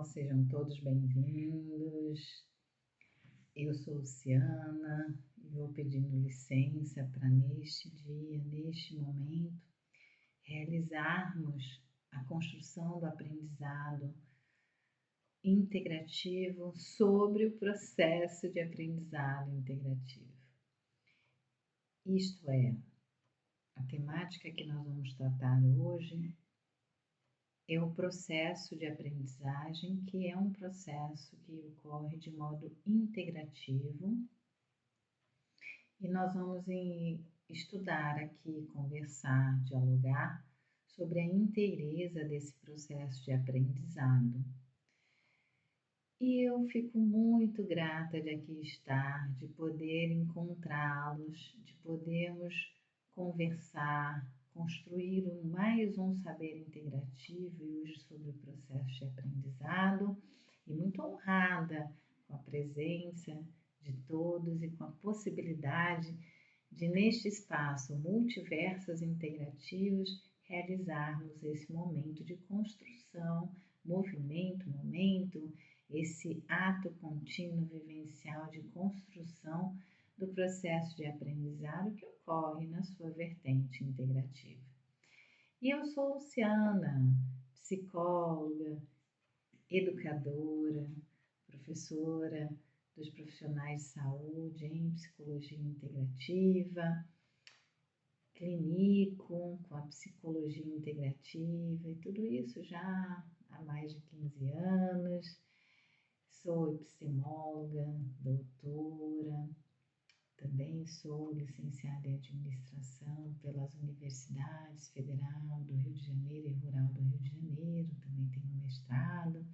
pessoal, sejam todos bem-vindos. Eu sou Luciana e vou pedindo licença para neste dia, neste momento, realizarmos a construção do aprendizado integrativo sobre o processo de aprendizado integrativo. Isto é, a temática que nós vamos tratar hoje é o processo de aprendizagem, que é um processo que ocorre de modo integrativo. E nós vamos estudar aqui, conversar, dialogar sobre a inteireza desse processo de aprendizado. E eu fico muito grata de aqui estar, de poder encontrá-los, de podermos conversar, construir mais um saber integrativo e hoje sobre o processo de aprendizado, e muito honrada com a presença de todos e com a possibilidade de, neste espaço Multiversos Integrativos, realizarmos esse momento de construção, momento, esse ato contínuo vivencial de construção do processo de aprendizado que ocorre na sua vertente integrativa. E eu sou Luciana, psicóloga, educadora, professora dos profissionais de saúde em psicologia integrativa, clinico com a psicologia integrativa e tudo isso já há mais de 15 anos. Sou epistemóloga, doutora, também sou licenciada em administração pelas Universidades Federal do Rio de Janeiro e Rural do Rio de Janeiro, também tenho mestrado,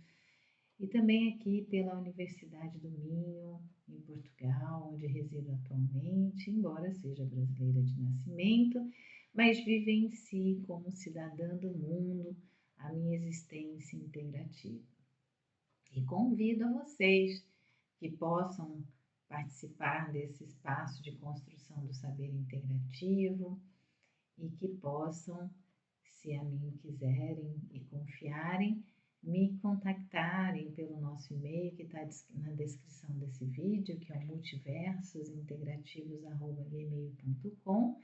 e também aqui pela Universidade do Minho, em Portugal, onde resido atualmente, embora seja brasileira de nascimento, mas vivencio como cidadã do mundo a minha existência integrativa. E convido a vocês que possam participar desse espaço de construção do saber integrativo e que possam, se a mim quiserem e confiarem, me contactarem pelo nosso e-mail que está na descrição desse vídeo, que é o multiversosintegrativos@gmail.com,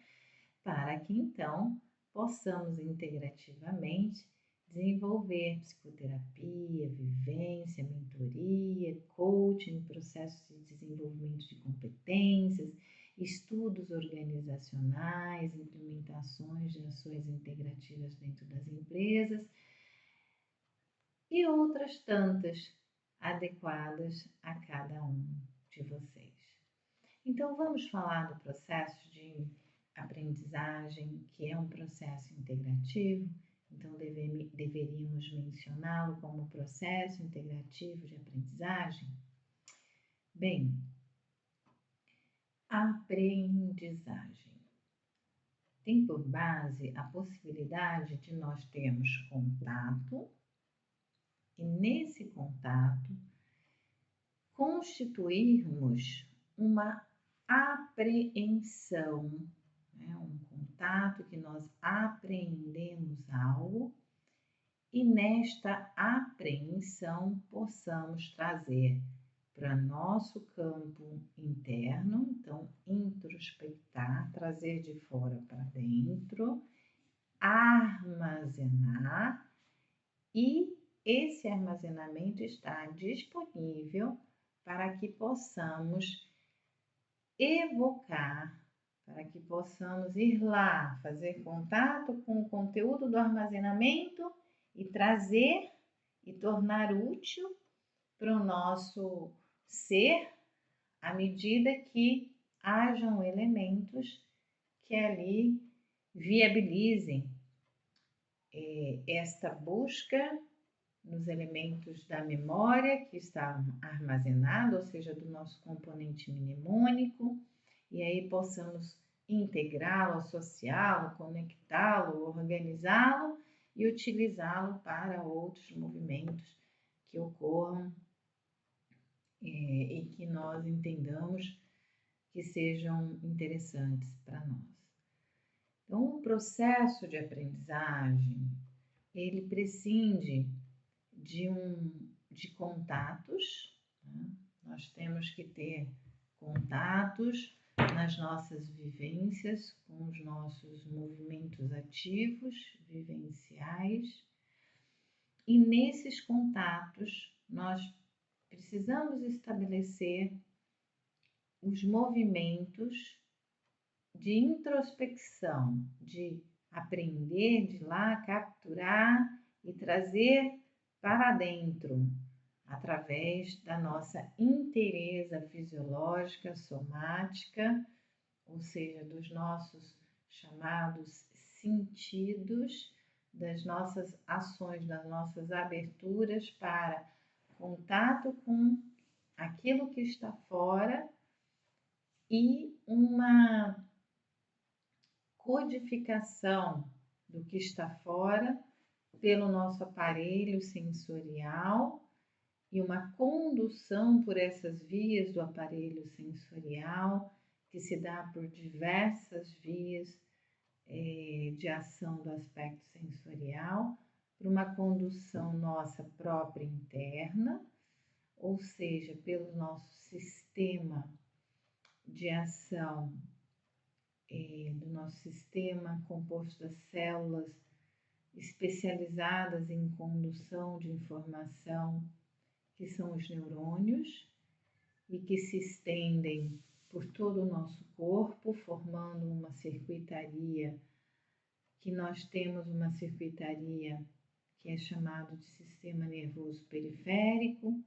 para que então possamos integrativamente desenvolver psicoterapia, vivência, mentoria, coaching, processos de desenvolvimento de competências, estudos organizacionais, implementações de ações integrativas dentro das empresas e outras tantas adequadas a cada um de vocês. Então vamos falar do processo de aprendizagem, que é um processo integrativo. Então, deveríamos mencioná-lo como processo integrativo de aprendizagem? Bem, a aprendizagem tem por base a possibilidade de nós termos contato e, nesse contato, constituirmos uma apreensão, um contato que nós apreendemos algo e nesta apreensão possamos trazer para nosso campo interno, então introspectar, trazer de fora para dentro, armazenar, e esse armazenamento está disponível para que possamos evocar, para que possamos ir lá, fazer contato com o conteúdo do armazenamento e trazer e tornar útil para o nosso ser, à medida que hajam elementos que ali viabilizem esta busca nos elementos da memória que está armazenado, ou seja, do nosso componente mnemônico, e aí possamos integrá-lo, associá-lo, conectá-lo, organizá-lo e utilizá-lo para outros movimentos que ocorram e que nós entendamos que sejam interessantes para nós. Então, o processo de aprendizagem, ele prescinde de um de contatos, né? Nós temos que ter contatos nas nossas vivências, com os nossos movimentos ativos, vivenciais, e nesses contatos nós precisamos estabelecer os movimentos de introspecção, de aprender, de lá capturar e trazer para dentro, através da nossa inteireza fisiológica, somática, ou seja, dos nossos chamados sentidos, das nossas ações, das nossas aberturas para contato com aquilo que está fora e uma codificação do que está fora pelo nosso aparelho sensorial e uma condução por essas vias do aparelho sensorial, que se dá por diversas vias de ação do aspecto sensorial, para uma condução nossa própria interna, ou seja, pelo nosso sistema de ação, do nosso sistema composto das células especializadas em condução de informação, que são os neurônios, e que se estendem por todo o nosso corpo, formando uma circuitaria, que nós temos uma circuitaria que é chamado de sistema nervoso periférico,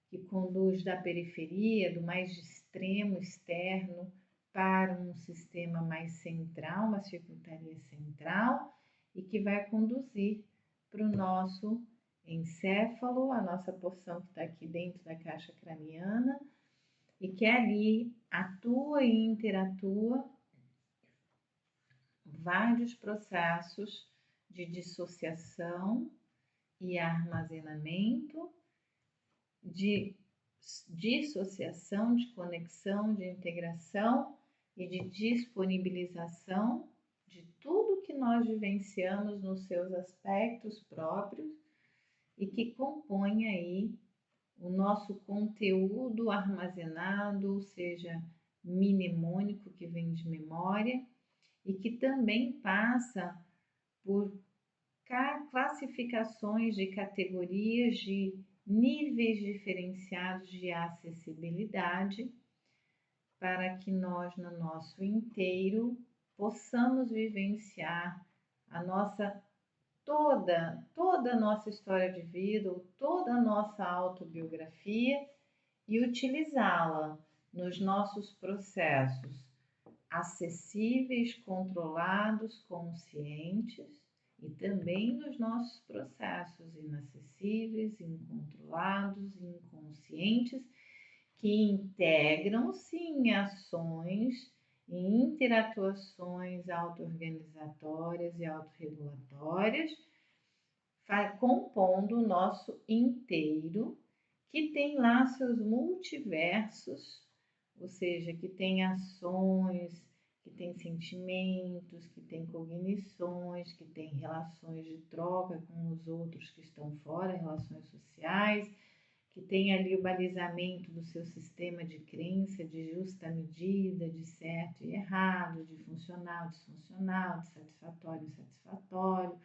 que conduz da periferia, do mais extremo externo, para um sistema mais central, uma circuitaria central, e que vai conduzir para o nosso encéfalo, a nossa porção que está aqui dentro da caixa craniana, e que ali atua e interatua vários processos de dissociação e armazenamento, de dissociação, de conexão, de integração e de disponibilização de tudo que nós vivenciamos nos seus aspectos próprios e que compõe aí o nosso conteúdo armazenado, ou seja, mnemônico, que vem de memória, e que também passa por classificações de categorias de níveis diferenciados de acessibilidade, para que nós, no nosso inteiro, possamos vivenciar a nossa toda a nossa história de vida, ou toda a nossa autobiografia, e utilizá-la nos nossos processos acessíveis, controlados, conscientes, e também nos nossos processos inacessíveis, incontrolados, inconscientes, que integram-se em ações e interatuações auto-organizatórias e autorregulatórias, compondo o nosso inteiro, que tem lá seus multiversos, ou seja, que tem ações, que tem sentimentos, que tem cognições, que tem relações de troca com os outros que estão fora, relações sociais, que tem ali o balizamento do seu sistema de crença, de justa medida, de certo e errado, de funcional, disfuncional, de satisfatório, insatisfatório,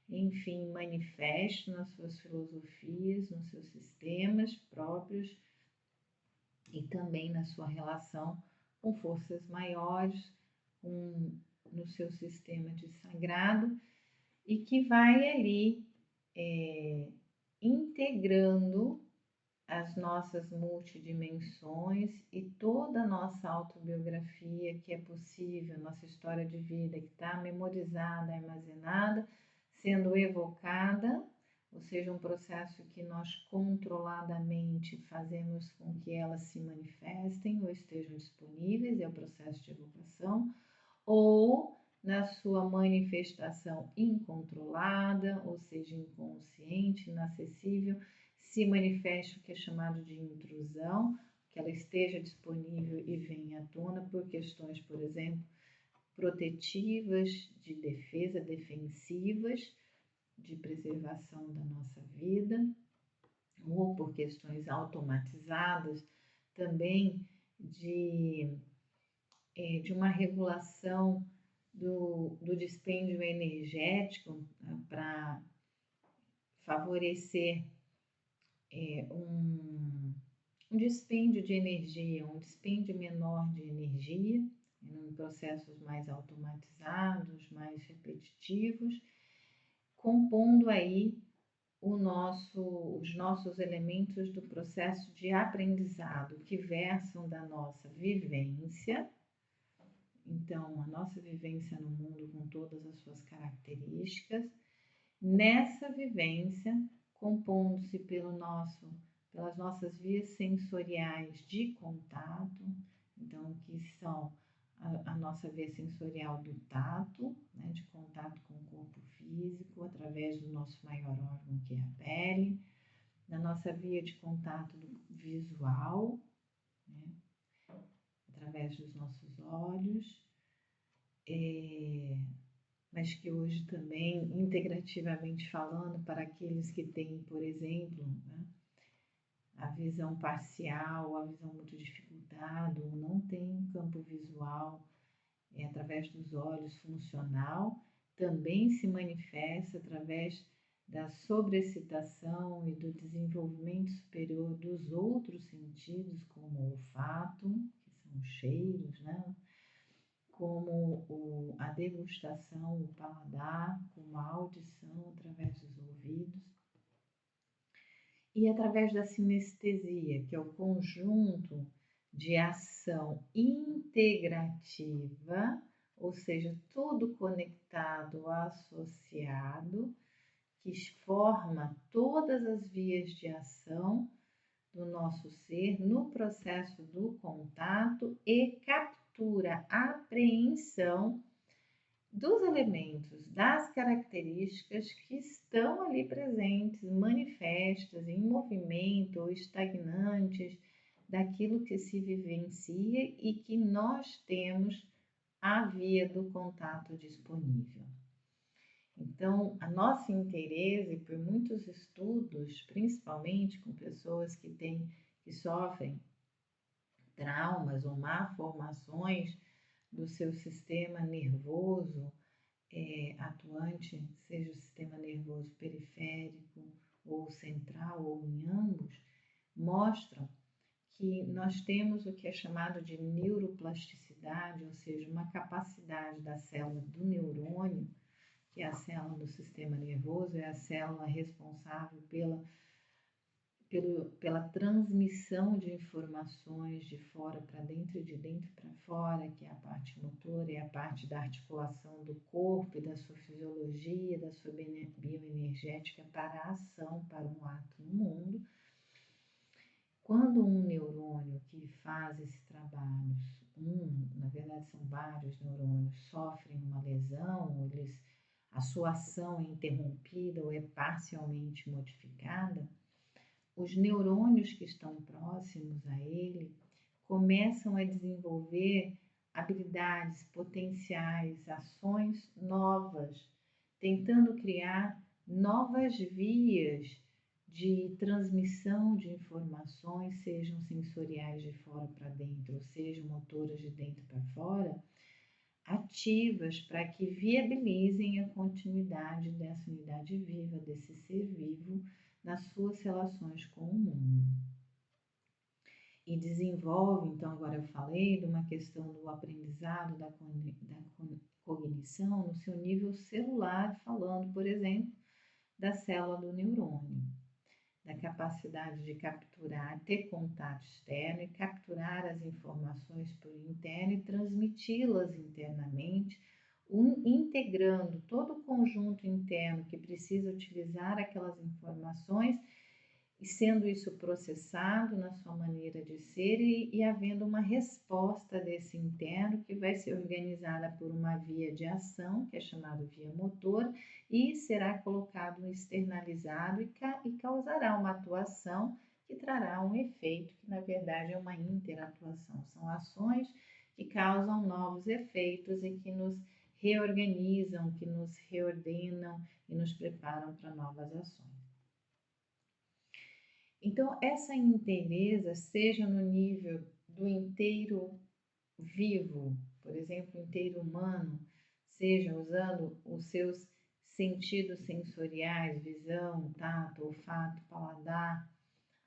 enfim, manifesto nas suas filosofias, nos seus sistemas próprios e também na sua relação com forças maiores, no seu sistema de sagrado, e que vai ali integrando as nossas multidimensões e toda a nossa autobiografia que é possível, nossa história de vida que está memorizada, armazenada, sendo evocada, ou seja, um processo que nós controladamente fazemos com que elas se manifestem ou estejam disponíveis, é o processo de evocação, ou na sua manifestação incontrolada, ou seja, inconsciente, inacessível, se manifeste o que é chamado de intrusão, que ela esteja disponível e venha à tona por questões, por exemplo, protetivas, de defesa, defensivas, de preservação da nossa vida, ou por questões automatizadas, também de, de uma regulação do dispêndio energético, né, para favorecer um dispêndio de energia, um dispêndio menor de energia, em processos mais automatizados, mais repetitivos, compondo aí os nossos elementos do processo de aprendizado, que versam da nossa vivência. Então, a nossa vivência no mundo com todas as suas características, nessa vivência, compondo-se pelas nossas vias sensoriais de contato, então, que são a nossa via sensorial do tato, né, de contato com o corpo físico, através do nosso maior órgão, que é a pele, na nossa via de contato visual, né, através dos nossos olhos, mas que hoje também, integrativamente falando, para aqueles que têm, por exemplo, né, a visão parcial, a visão muito dificultada, ou não tem campo visual, através dos olhos funcional, também se manifesta através da sobreexcitação e do desenvolvimento superior dos outros sentidos, como o olfato, que são os cheiros, né? Como a degustação, o paladar, como a audição através dos ouvidos, e através da sinestesia, que é o conjunto de ação integrativa, ou seja, tudo conectado, associado, que forma todas as vias de ação do nosso ser no processo do contato e captura, apreensão dos elementos, das características que estão ali presentes, manifestas, em movimento ou estagnantes, daquilo que se vivencia e que nós temos a via do contato disponível. Então, a nosso interesse por muitos estudos, principalmente com pessoas que sofrem traumas ou malformações do seu sistema nervoso atuante, seja o sistema nervoso periférico ou central ou em ambos, mostram que nós temos o que é chamado de neuroplasticidade, ou seja, uma capacidade da célula do neurônio, que é a célula do sistema nervoso, é a célula responsável pela transmissão de informações de fora para dentro e de dentro para fora, que é a parte motora, é a parte da articulação do corpo e da sua fisiologia, da sua bioenergética para a ação, para um ato no mundo. Quando um neurônio que faz esse trabalho, na verdade são vários neurônios, sofrem uma lesão, a sua ação é interrompida ou é parcialmente modificada, os neurônios que estão próximos a ele começam a desenvolver habilidades, potenciais, ações novas, tentando criar novas vias de transmissão de informações, sejam sensoriais de fora para dentro, ou sejam motoras de dentro para fora, ativas para que viabilizem a continuidade dessa unidade viva, desse ser vivo, nas suas relações com o mundo. E desenvolve, então agora eu falei de uma questão do aprendizado, da cognição no seu nível celular, falando, por exemplo, da célula do neurônio, da capacidade de capturar, ter contato externo e capturar as informações por interno e transmiti-las internamente, integrando todo o conjunto interno que precisa utilizar aquelas informações e sendo isso processado na sua maneira de ser e havendo uma resposta desse interno que vai ser organizada por uma via de ação, que é chamada via motor, e será colocado externalizado e causará uma atuação que trará um efeito que na verdade é uma interatuação. São ações que causam novos efeitos e que nos reorganizam, que nos reordenam e nos preparam para novas ações. Então, essa inteireza, seja no nível do inteiro vivo, por exemplo, inteiro humano, seja usando os seus sentidos sensoriais, visão, tato, olfato, paladar,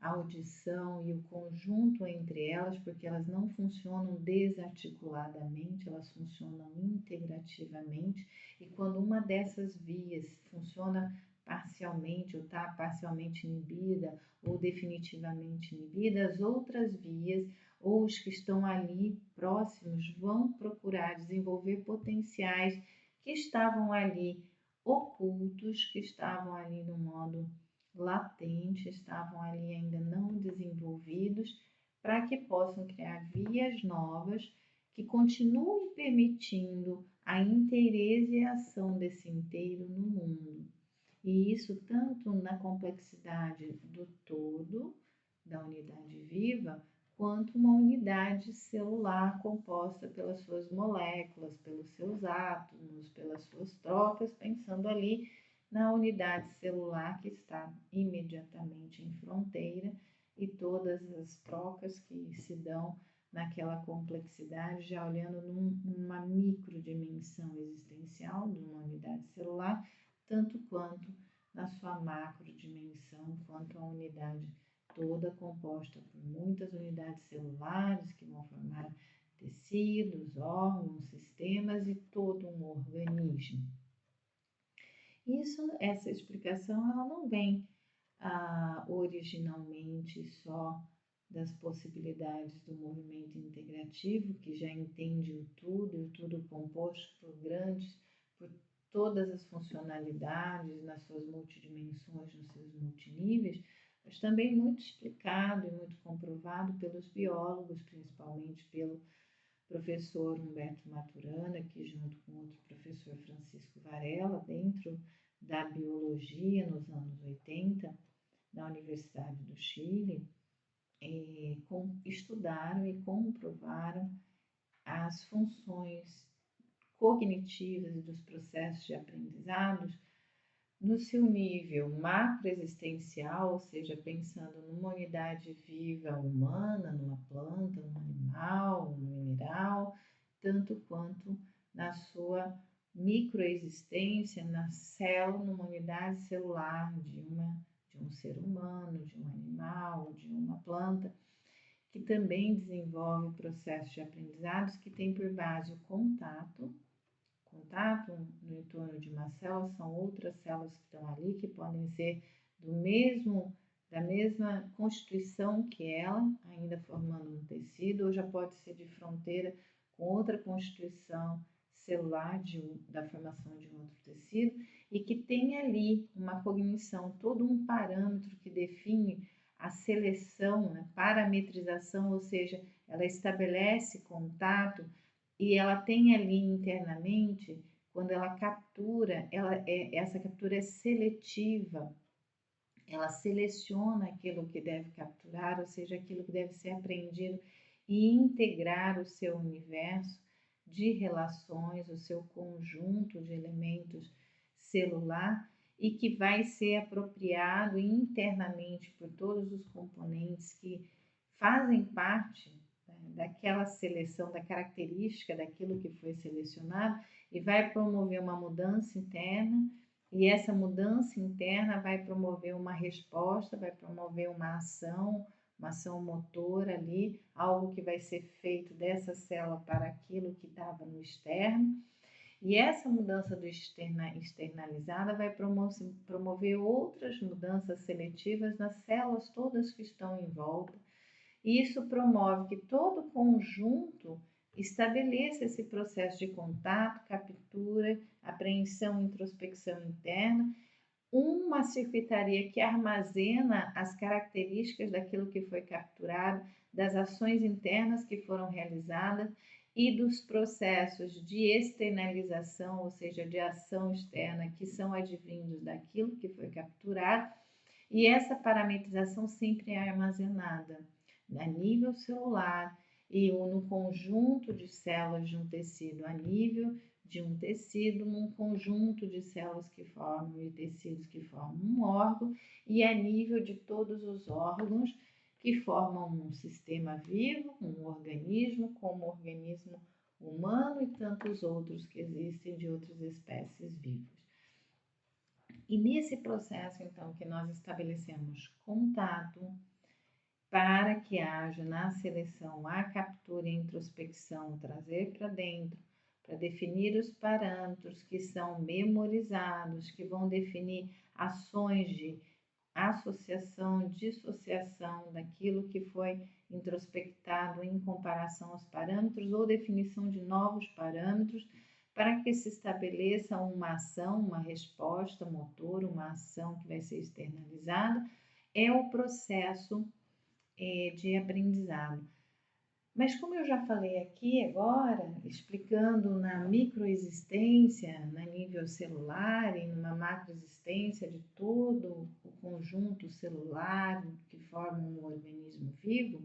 audição e o conjunto entre elas, porque elas não funcionam desarticuladamente, elas funcionam integrativamente, e quando uma dessas vias funciona parcialmente ou está parcialmente inibida ou definitivamente inibida, as outras vias ou os que estão ali próximos vão procurar desenvolver potenciais que estavam ali ocultos, que estavam ali no modo latente, estavam ali ainda não desenvolvidos, para que possam criar vias novas que continuem permitindo a inteireza e a ação desse inteiro no mundo. E isso tanto na complexidade do todo, da unidade viva, quanto uma unidade celular composta pelas suas moléculas, pelos seus átomos, pelas suas trocas, pensando ali na unidade celular que está imediatamente em fronteira e todas as trocas que se dão naquela complexidade, já olhando numa microdimensão existencial de uma unidade celular, tanto quanto na sua macrodimensão, quanto a unidade toda composta por muitas unidades celulares que vão formar tecidos, órgãos, sistemas e todo um organismo. Essa explicação, ela não vem originalmente só das possibilidades do movimento integrativo, que já entende o tudo composto por todas as funcionalidades nas suas multidimensões, nos seus multiníveis, mas também muito explicado e muito comprovado pelos biólogos, principalmente pelo professor Humberto Maturana, que junto com outro professor Francisco Varela, dentro da biologia nos anos 80, na Universidade do Chile, estudaram e comprovaram as funções cognitivas e dos processos de aprendizados no seu nível macroexistencial, ou seja, pensando numa unidade viva humana, numa planta, num animal, num mineral, tanto quanto na sua microexistência, na célula, numa unidade celular de um ser humano, de um animal, de uma planta, que também desenvolve processos de aprendizados que têm por base o contato no entorno de uma célula, são outras células que estão ali, que podem ser da mesma constituição que ela, ainda formando um tecido, ou já pode ser de fronteira com outra constituição celular da formação de um outro tecido, e que tem ali uma cognição, todo um parâmetro que define a seleção, né, parametrização, ou seja, ela estabelece contato e ela tem ali internamente, quando ela captura, essa captura é seletiva, ela seleciona aquilo que deve capturar, ou seja, aquilo que deve ser aprendido e integrar o seu universo de relações, o seu conjunto de elementos celular e que vai ser apropriado internamente por todos os componentes que fazem parte daquela seleção, da característica daquilo que foi selecionado e vai promover uma mudança interna, e essa mudança interna vai promover uma resposta, vai promover uma ação motora ali, algo que vai ser feito dessa célula para aquilo que estava no externo. E essa mudança do externalizada vai promover outras mudanças seletivas nas células todas que estão em volta. E isso promove que todo conjunto estabeleça esse processo de contato, captura, apreensão e introspecção interna, uma circuitaria que armazena as características daquilo que foi capturado, das ações internas que foram realizadas e dos processos de externalização, ou seja, de ação externa, que são advindos daquilo que foi capturado, e essa parametrização sempre é armazenada a nível celular e no conjunto de células de um tecido a nível de um tecido, num conjunto de células que formam e tecidos que formam um órgão, e a nível de todos os órgãos que formam um sistema vivo, um organismo, como o organismo humano e tantos outros que existem de outras espécies vivas. E nesse processo, então, que nós estabelecemos contato para que haja na seleção a captura e a introspecção, trazer para dentro, para definir os parâmetros que são memorizados, que vão definir ações de associação, dissociação daquilo que foi introspectado em comparação aos parâmetros ou definição de novos parâmetros para que se estabeleça uma ação, uma resposta motora, uma ação que vai ser externalizada, é o processo de aprendizado. Mas como eu já falei aqui agora, explicando na microexistência, na nível celular e numa macroexistência de todo o conjunto celular que forma um organismo vivo,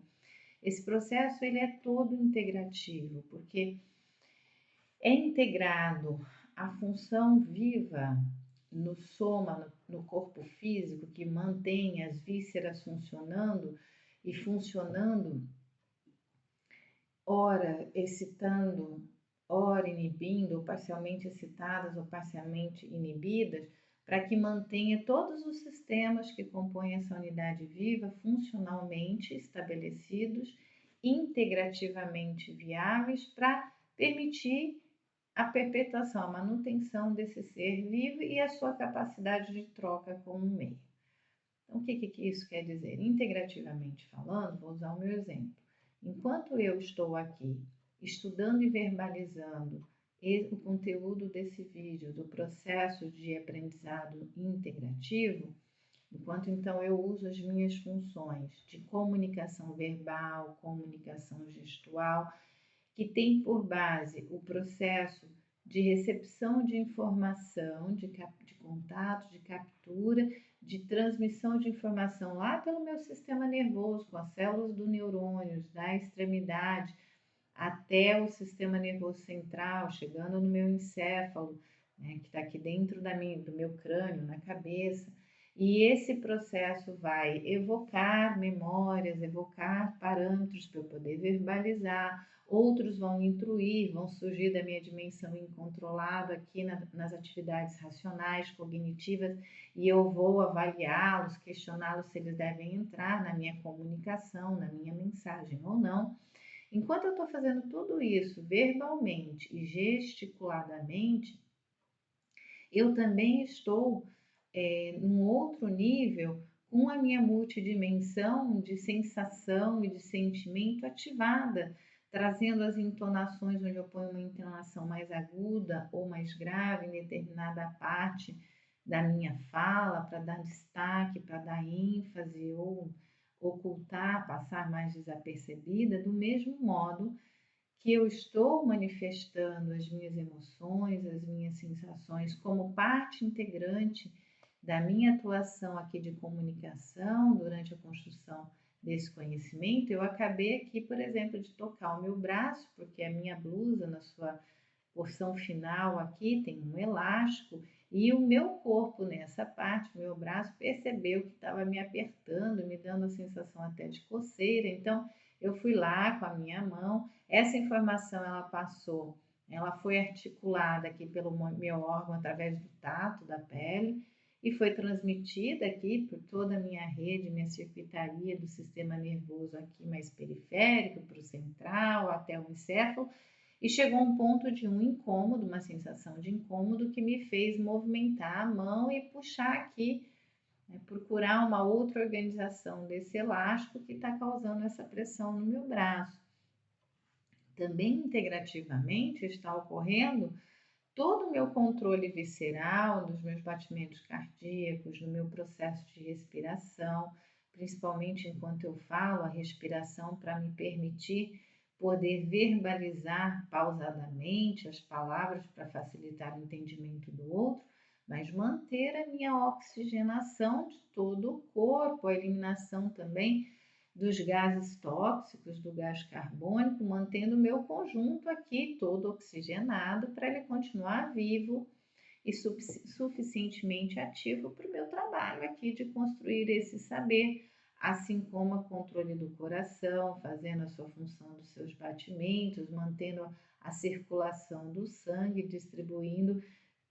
esse processo ele é todo integrativo, porque é integrado a função viva no soma, no corpo físico, que mantém as vísceras funcionando e funcionando ora excitando, ora inibindo, ou parcialmente excitadas ou parcialmente inibidas, para que mantenha todos os sistemas que compõem essa unidade viva funcionalmente estabelecidos, integrativamente viáveis, para permitir a perpetuação, a manutenção desse ser vivo e a sua capacidade de troca com o meio. Então, o que isso quer dizer? Integrativamente falando, vou usar o meu exemplo. Enquanto eu estou aqui estudando e verbalizando o conteúdo desse vídeo, do processo de aprendizado integrativo, enquanto então eu uso as minhas funções de comunicação verbal, comunicação gestual, que tem por base o processo de recepção de informação, de contato, de captura, de transmissão de informação lá pelo meu sistema nervoso, com as células do neurônio, da extremidade, até o sistema nervoso central, chegando no meu encéfalo, né, que está aqui dentro do meu crânio, na cabeça. E esse processo vai evocar memórias, evocar parâmetros para eu poder verbalizar, outros vão intruir, vão surgir da minha dimensão incontrolada aqui nas atividades racionais, cognitivas, e eu vou avaliá-los, questioná-los se eles devem entrar na minha comunicação, na minha mensagem ou não. Enquanto eu estou fazendo tudo isso verbalmente e gesticuladamente, eu também estou num outro nível com a minha multidimensão de sensação e de sentimento ativada, trazendo as entonações onde eu ponho uma entonação mais aguda ou mais grave em determinada parte da minha fala, para dar destaque, para dar ênfase ou ocultar, passar mais desapercebida, do mesmo modo que eu estou manifestando as minhas emoções, as minhas sensações como parte integrante da minha atuação aqui de comunicação durante a construção desse conhecimento. Eu acabei aqui, por exemplo, de tocar o meu braço, porque a minha blusa, na sua porção final aqui, tem um elástico, e o meu corpo nessa parte, o meu braço, percebeu que estava me apertando, me dando a sensação até de coceira. Então, eu fui lá com a minha mão, essa informação ela passou, ela foi articulada aqui pelo meu órgão através do tato da pele e foi transmitida aqui por toda a minha rede, minha circuitaria do sistema nervoso aqui mais periférico, para o central, até o encéfalo, e chegou a um ponto de um incômodo, uma sensação de incômodo que me fez movimentar a mão e puxar aqui, né, procurar uma outra organização desse elástico que está causando essa pressão no meu braço. Também integrativamente está ocorrendo todo o meu controle visceral, dos meus batimentos cardíacos, no meu processo de respiração, principalmente enquanto eu falo, a respiração para me permitir poder verbalizar pausadamente as palavras para facilitar o entendimento do outro, mas manter a minha oxigenação de todo o corpo, a eliminação também dos gases tóxicos, do gás carbônico, mantendo o meu conjunto aqui todo oxigenado para ele continuar vivo e suficientemente ativo para o meu trabalho aqui de construir esse saber, assim como o controle do coração, fazendo a sua função dos seus batimentos, mantendo a circulação do sangue, distribuindo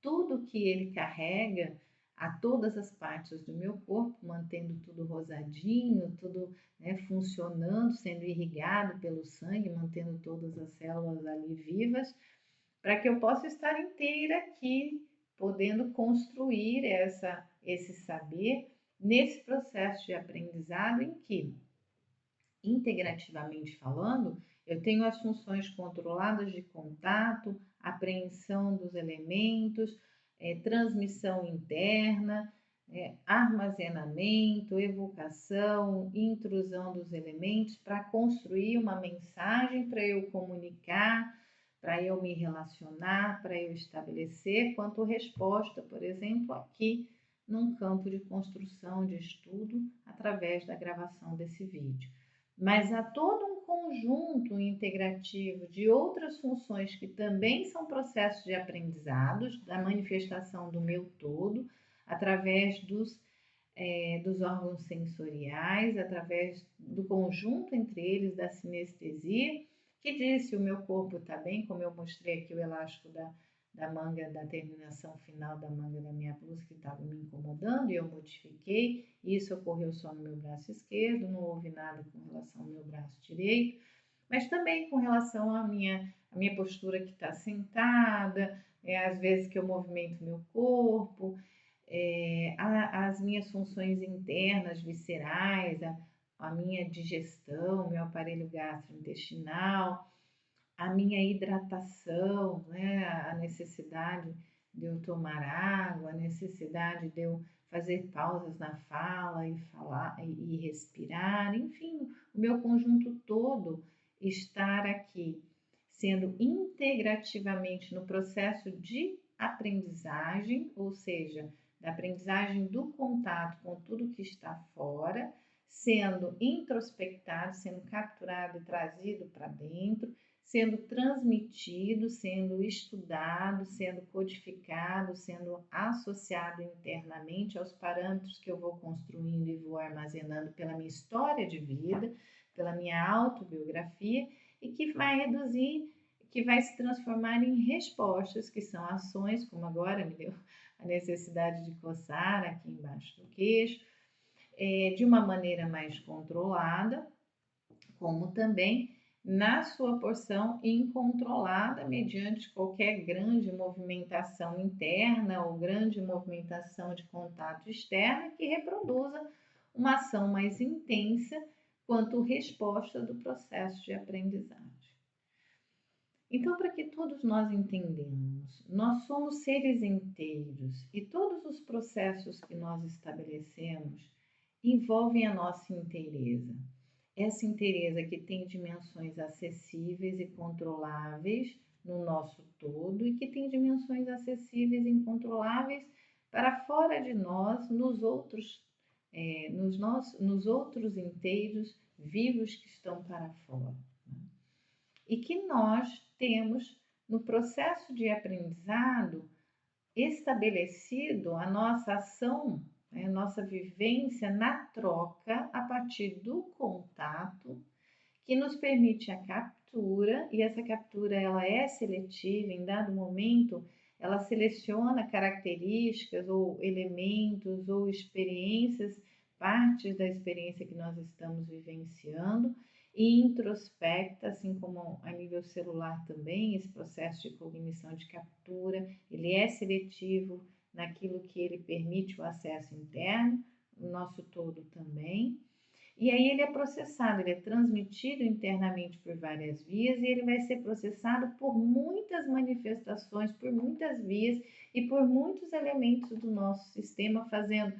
tudo que ele carrega a todas as partes do meu corpo, mantendo tudo rosadinho, tudo, né, funcionando, sendo irrigado pelo sangue, mantendo todas as células ali vivas, para que eu possa estar inteira aqui, podendo construir esse saber nesse processo de aprendizado em que, integrativamente falando, eu tenho as funções controladas de contato, apreensão dos elementos, transmissão interna, armazenamento, evocação, intrusão dos elementos para construir uma mensagem para eu comunicar, para eu me relacionar, para eu estabelecer, quanto resposta, por exemplo, aqui num campo de construção de estudo através da gravação desse vídeo. Mas há todo um conjunto integrativo de outras funções que também são processos de aprendizados, da manifestação do meu todo, através dos órgãos sensoriais, através do conjunto entre eles da sinestesia, que diz se o meu corpo está bem, como eu mostrei aqui o elástico da manga, da terminação final da manga da minha blusa que estava me incomodando e eu modifiquei. Isso ocorreu só no meu braço esquerdo, não houve nada com relação ao meu braço direito, mas também com relação à minha postura que está sentada, às vezes que eu movimento meu corpo, as minhas funções internas, viscerais, a minha digestão, meu aparelho gastrointestinal, a minha hidratação, né? A necessidade de eu tomar água, a necessidade de eu fazer pausas na fala e falar e respirar, enfim, o meu conjunto todo estar aqui sendo integrativamente no processo de aprendizagem, ou seja, da aprendizagem do contato com tudo que está fora, sendo introspectado, sendo capturado e trazido para dentro, sendo transmitido, sendo estudado, sendo codificado, sendo associado internamente aos parâmetros que eu vou construindo e vou armazenando pela minha história de vida, pela minha autobiografia, e que vai reduzir, que vai se transformar em respostas, que são ações, como agora me deu a necessidade de coçar aqui embaixo do queixo, de uma maneira mais controlada, como também na sua porção incontrolada mediante qualquer grande movimentação interna ou grande movimentação de contato externo que reproduza uma ação mais intensa quanto resposta do processo de aprendizagem. Então, para que todos nós entendamos, nós somos seres inteiros e todos os processos que nós estabelecemos envolvem a nossa inteireza. Essa inteireza que tem dimensões acessíveis e controláveis no nosso todo e que tem dimensões acessíveis e incontroláveis para fora de nós, nos outros inteiros vivos que estão para fora. E que nós temos, no processo de aprendizado, estabelecido a nossa ação, nossa vivência na troca a partir do contato, que nos permite a captura, e essa captura ela é seletiva, em dado momento ela seleciona características ou elementos ou experiências, partes da experiência que nós estamos vivenciando, e introspecta, assim como a nível celular também, esse processo de cognição de captura, ele é seletivo naquilo que ele permite o acesso interno, o nosso todo também. E aí ele é processado, ele é transmitido internamente por várias vias e ele vai ser processado por muitas manifestações, por muitas vias e por muitos elementos do nosso sistema, fazendo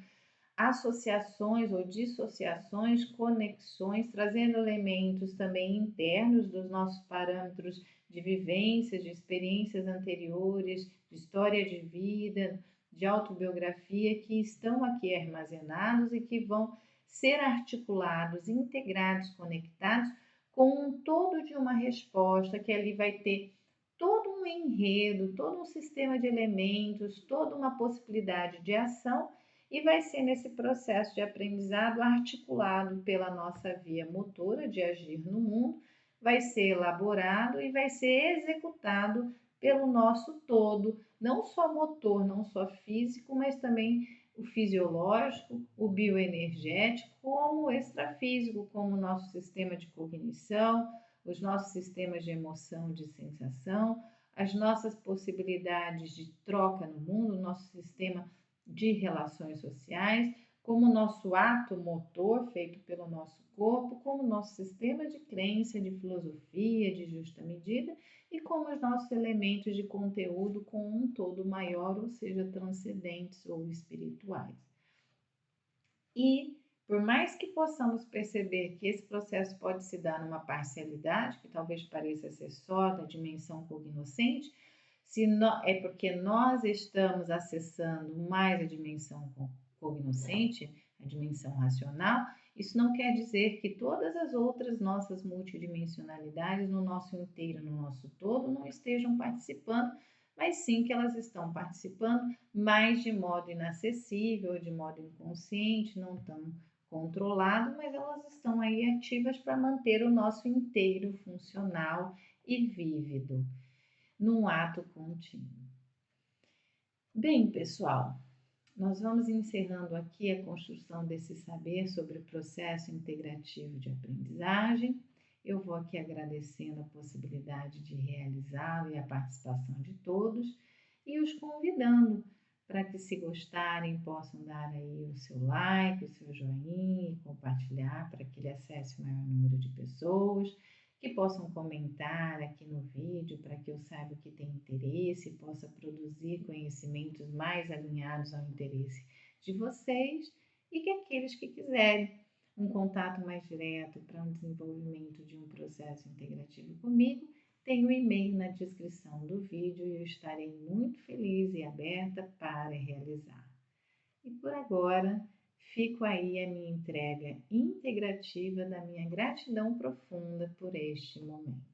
associações ou dissociações, conexões, trazendo elementos também internos dos nossos parâmetros de vivências, de experiências anteriores, de história de vida, de autobiografia, que estão aqui armazenados e que vão ser articulados, integrados, conectados com um todo de uma resposta que ali vai ter todo um enredo, todo um sistema de elementos, toda uma possibilidade de ação e vai ser nesse processo de aprendizado articulado pela nossa via motora de agir no mundo, vai ser elaborado e vai ser executado pelo nosso todo, não só motor, não só físico, mas também o fisiológico, o bioenergético, como o extrafísico, como o nosso sistema de cognição, os nossos sistemas de emoção, de sensação, as nossas possibilidades de troca no mundo, o nosso sistema de relações sociais, como o nosso ato motor feito pelo nosso corpo, como o nosso sistema de crença, de filosofia, de justa medida e como os nossos elementos de conteúdo com um todo maior, ou seja, transcendentes ou espirituais. E por mais que possamos perceber que esse processo pode se dar numa parcialidade, que talvez pareça ser só da dimensão cognoscente, é porque nós estamos acessando mais a dimensão cognoscente, a dimensão racional, isso não quer dizer que todas as outras nossas multidimensionalidades no nosso inteiro, no nosso todo, não estejam participando, mas sim que elas estão participando mais de modo inacessível, de modo inconsciente, não tão controlado, mas elas estão aí ativas para manter o nosso inteiro funcional e vívido num ato contínuo. Bem, pessoal, nós vamos encerrando aqui a construção desse saber sobre o processo integrativo de aprendizagem. Eu vou aqui agradecendo a possibilidade de realizá-lo e a participação de todos e os convidando para que, se gostarem, possam dar aí o seu like, o seu joinha e compartilhar para que ele acesse o maior número de pessoas, que possam comentar aqui no vídeo para que eu saiba que tem interesse e possa produzir conhecimentos mais alinhados ao interesse de vocês e que aqueles que quiserem um contato mais direto para um desenvolvimento de um processo integrativo comigo, tem o e-mail na descrição do vídeo e eu estarei muito feliz e aberta para realizar. E por agora, fico aí a minha entrega integrativa da minha gratidão profunda por este momento.